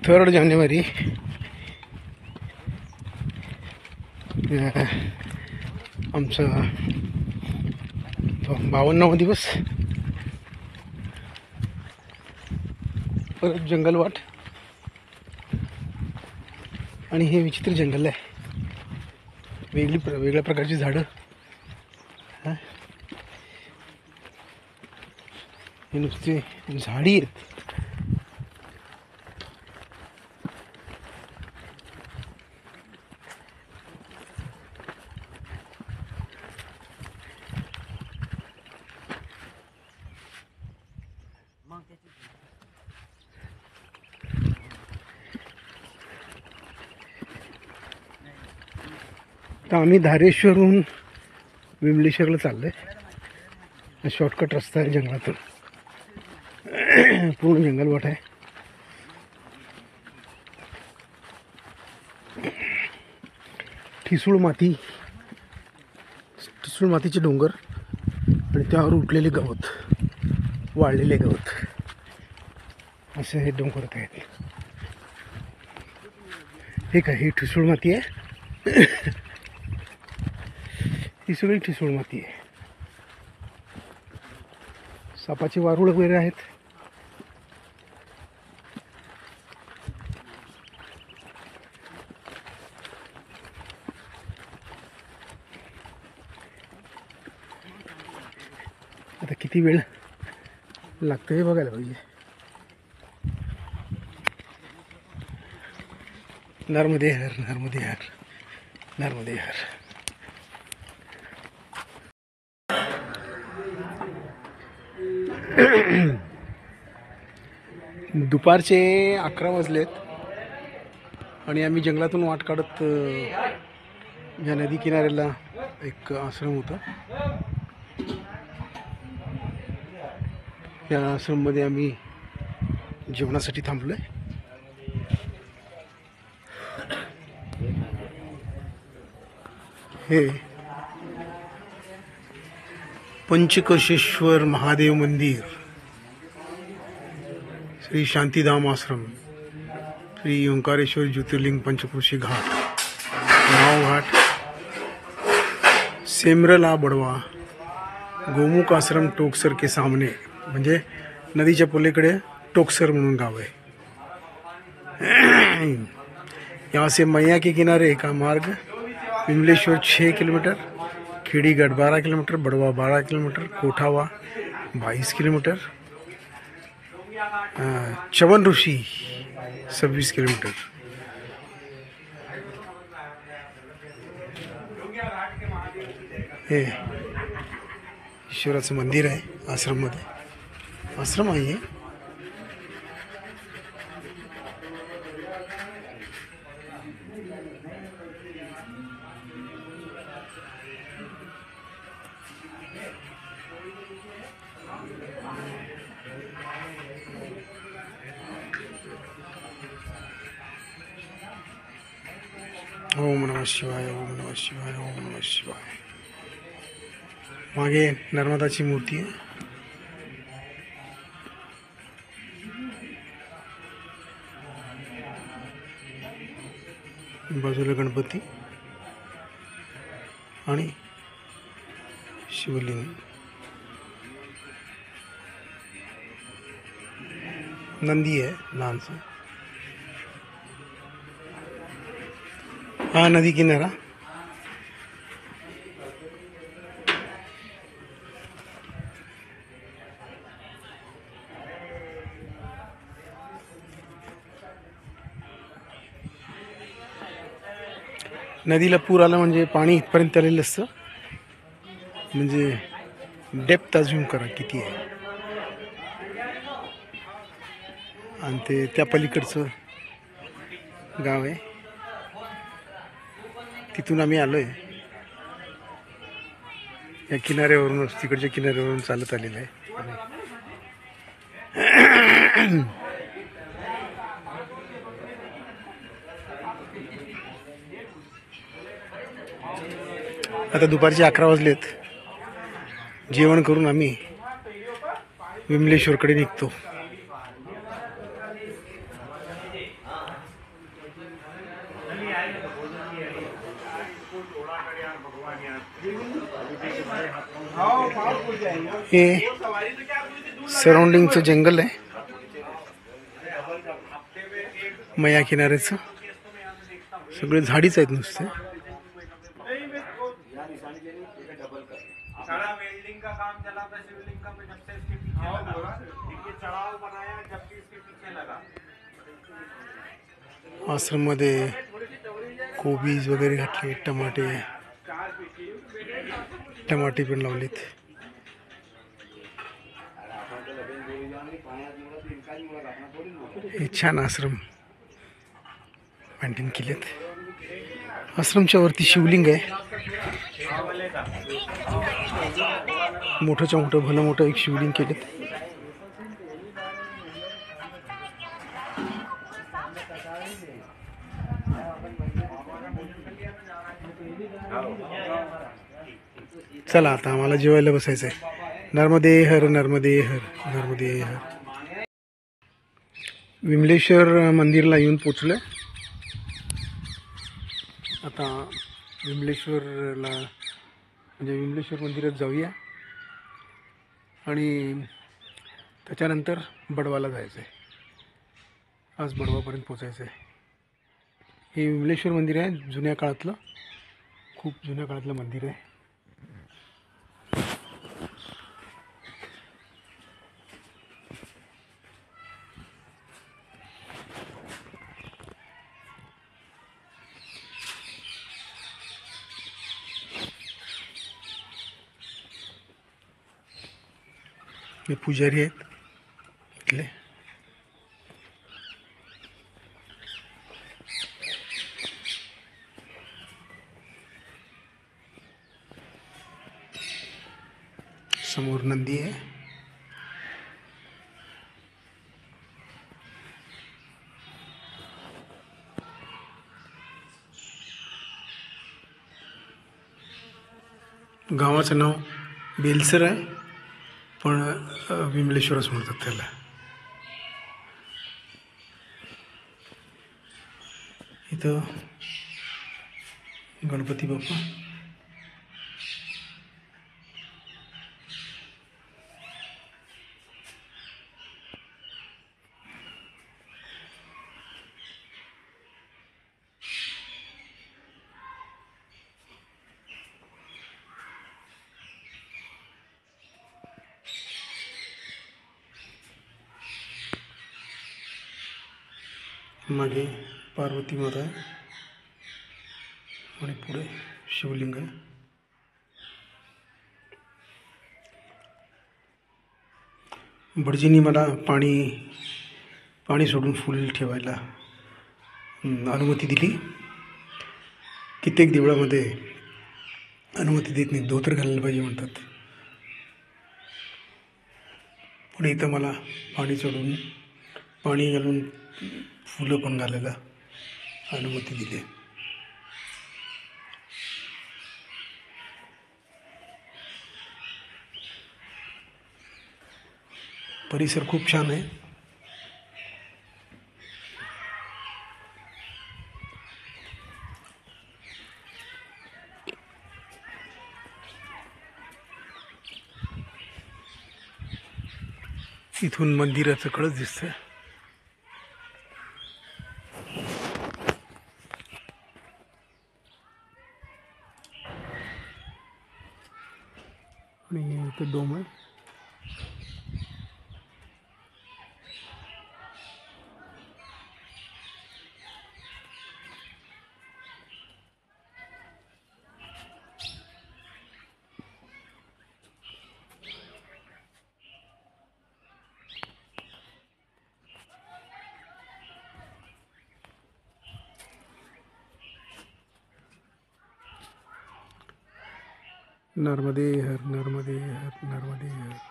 3 जानेवारी आमचा 52वा दिवस. परत जंगल वाट आणि हे विचित्र जंगल आहे. वेगळ्या प्रकारची झाडं. हे नुसते झाडी आहेत. तर आम्ही धारेश्वरहून विमलेश्वरला चाललोय. शॉर्टकट रस्ता आहे जंगलातून. पूर्ण जंगलवाट आहे. ठिसूळ मातीचे डोंगर आणि त्यावर उठलेले गवत, वाळलेले गवत, असे हे डोंगर आहेत. हे काय, ही ठिसूळ माती आहे. ही सगळी ठिसूळ माती आहे. सापाची वारुळ वगैरे आहेत. आता किती वेळ लागतं हे बघायला पाहिजे. नर्मदे हर, नर्मदे हर, नर्मदे हर. दुपारचे 11 वाजलेत आणि आम्ही जंगलातून वाट काढत या नदी किनाऱ्याला एक आश्रम होता. या आश्रममध्ये आम्ही जेवणासाठी थांबलोय. हे पंचकोशेश्वर महादेव मंदिर, श्री शांतिधाम आश्रम, श्री ओंकारेश्वर ज्योतिर्लिंग पंचक्रोशी घाट, नाव घाट, सेमरला बडवा, गोमुख आश्रम टोकसर के सामने, म्हणजे नदीच्या पलीकडे टोकसर म्हणून गाव आहे. यहाँ से मैया के किनारे का मार्ग Vimleshwar 6 kilometre, Khedigarh 12 kilometre, Badwa 12 kilometre, Kothawa 22 kilometre, Chavan Rishi 26 kilometre. हे ईश्वराचं मंदिर आहे. आश्रम आहे. ओम नमः शिवाय, ओम नमः शिवाय, ओम नमः शिवाय. मागे नर्मदाची मूर्ती आहे. बाजूला गणपती आणि शिवलिंग. नंदी आहे लहानसा. हा नदी किनारा. नदीला पूर आला म्हणजे पाणी इथपर्यंत आलेलं असतं. म्हणजे डेप्थ अज्यूम करा किती आहे. आणि ते त्या पलीकडचं गाव आहे. तिथून आम्ही आलोय. या किनाऱ्यावरूनच, तिकडच्या किनाऱ्यावरून चालत आलेलं आहे. आता दुपारचे 11 वाजलेत. जेवण करून आम्ही विमलेश्वरकडे निघतो. हे सराउंडिंगचं जंगल आहे मैया किनाऱ्याचं. सगळे झाडीच आहेत नुसते. आश्रम मध्ये कोबीज वगैरे घातले, टमाटे पण लावलेत. हे छान आश्रम मेंटेन केलेत. आश्रमच्या वरती शिवलिंग आहे, मोठंच्या मोठं भलं मोठं एक शिवलिंग केलेत. चला आता आम्हाला जेवायला बसायचं आहे. नर्मदे हर, नर्मदे हर, नर्मदे हर. विमलेश्वर मंदिरला येऊन पोचलोय. आता विमलेश्वरला म्हणजे विमलेश्वर मंदिरात जाऊया आणि त्याच्यानंतर बडवाला जायचं आहे. आज बडवापर्यंत पोचायचं आहे. हे विमलेश्वर मंदिर आहे, जुन्या काळातलं, खूप जुन्या काळातलं मंदिर आहे. हे पुजारी आहेत इथले. समोर नंदी आहे. गावाचं नाव बेलसर आहे, पण विमलेश्वरच म्हणतात त्याला. इथं गणपती बाप्पा, मागे पार्वती माता आहे आणि पुढे शिवलिंग आहे. भटजींनी मला पाणी सोडून फुल ठेवायला अनुमती दिली. कित्येक देवळामध्ये अनुमती देत नाही, धोतर घालायला पाहिजे म्हणतात. पण इथं मला पाणी घालून फुलं पण घालायला अनुमती दिली. परिसर खूप छान आहे. इथून मंदिराचं कळस दिसतंय. आणि इथं डोम आहे. नर्मदे हर, नर्मदे हर, नर्मदे हर.